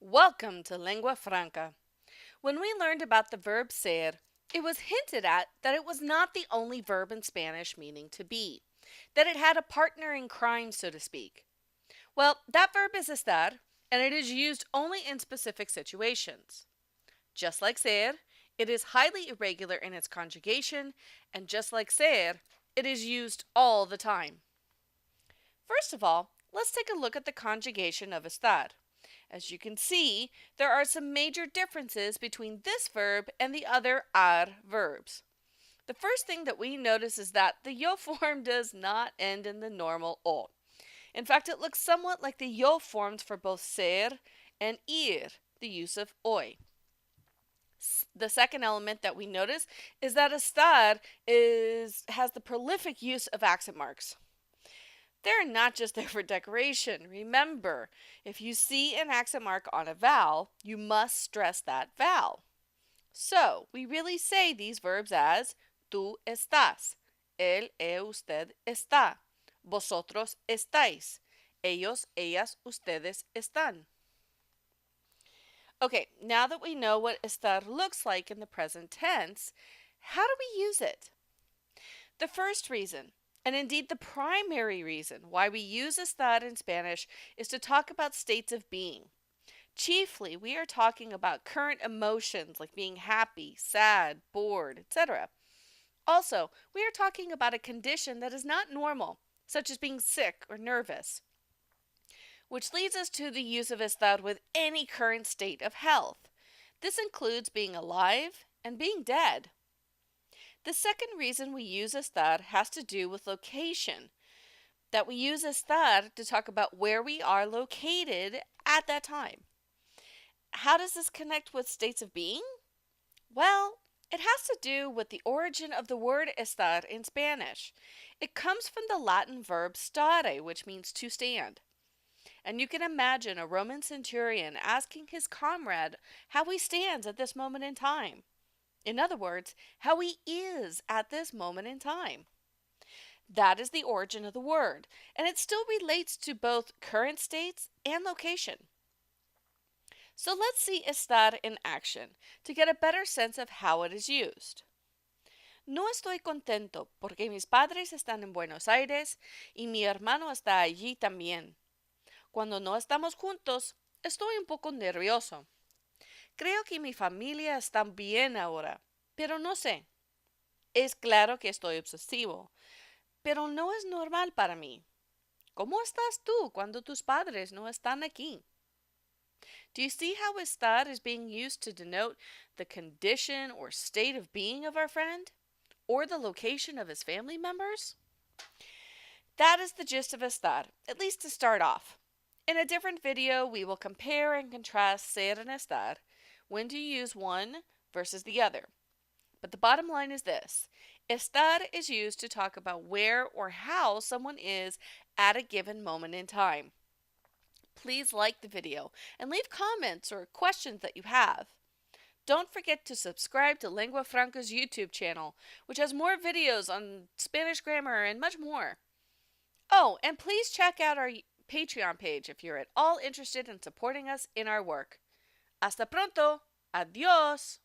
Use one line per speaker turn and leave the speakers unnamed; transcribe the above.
Welcome to Lengua Franca. When we learned about the verb ser, it was hinted at that it was not the only verb in Spanish meaning to be, that it had a partner in crime, so to speak. Well, that verb is estar, and it is used only in specific situations. Just like ser, it is highly irregular in its conjugation, and just like ser, it is used all the time. First of all, let's take a look at the conjugation of estar. As you can see, there are some major differences between this verb and the other ar verbs. The first thing that we notice is that the yo form does not end in the normal o. In fact, it looks somewhat like the yo forms for both ser and ir, the use of oy. The second element that we notice is that estar has the prolific use of accent marks. They're not just there for decoration. Remember, if you see an accent mark on a vowel, you must stress that vowel. So, we really say these verbs as tú estás, él, usted está, vosotros estáis, ellos, ellas, ustedes están. Okay, now that we know what estar looks like in the present tense, how do we use it? The first reason, and indeed the primary reason why we use estar in Spanish, is to talk about states of being. Chiefly, we are talking about current emotions like being happy, sad, bored, etc. Also, we are talking about a condition that is not normal, such as being sick or nervous. Which leads us to the use of estar with any current state of health. This includes being alive and being dead. The second reason we use estar has to do with location. That we use estar to talk about where we are located at that time. How does this connect with states of being? Well, it has to do with the origin of the word estar in Spanish. It comes from the Latin verb stare, which means to stand. And you can imagine a Roman centurion asking his comrade how he stands at this moment in time. In other words, how he is at this moment in time. That is the origin of the word, and it still relates to both current states and location. So let's see estar in action to get a better sense of how it is used. No estoy contento porque mis padres están en Buenos Aires y mi hermano está allí también. Cuando no estamos juntos, estoy un poco nervioso. Creo que mi familia está bien ahora, pero no sé. Es claro que estoy obsesivo, pero no es normal para mí. ¿Cómo estás tú cuando tus padres no están aquí? Do you see how estar is being used to denote the condition or state of being of our friend? Or the location of his family members? That is the gist of estar, at least to start off. In a different video, we will compare and contrast ser and estar, when to use one versus the other. But the bottom line is this. Estar is used to talk about where or how someone is at a given moment in time. Please like the video and leave comments or questions that you have. Don't forget to subscribe to Lengua Franca's YouTube channel, which has more videos on Spanish grammar and much more. Oh, and please check out our Patreon page if you're at all interested in supporting us in our work. Hasta pronto. Adios.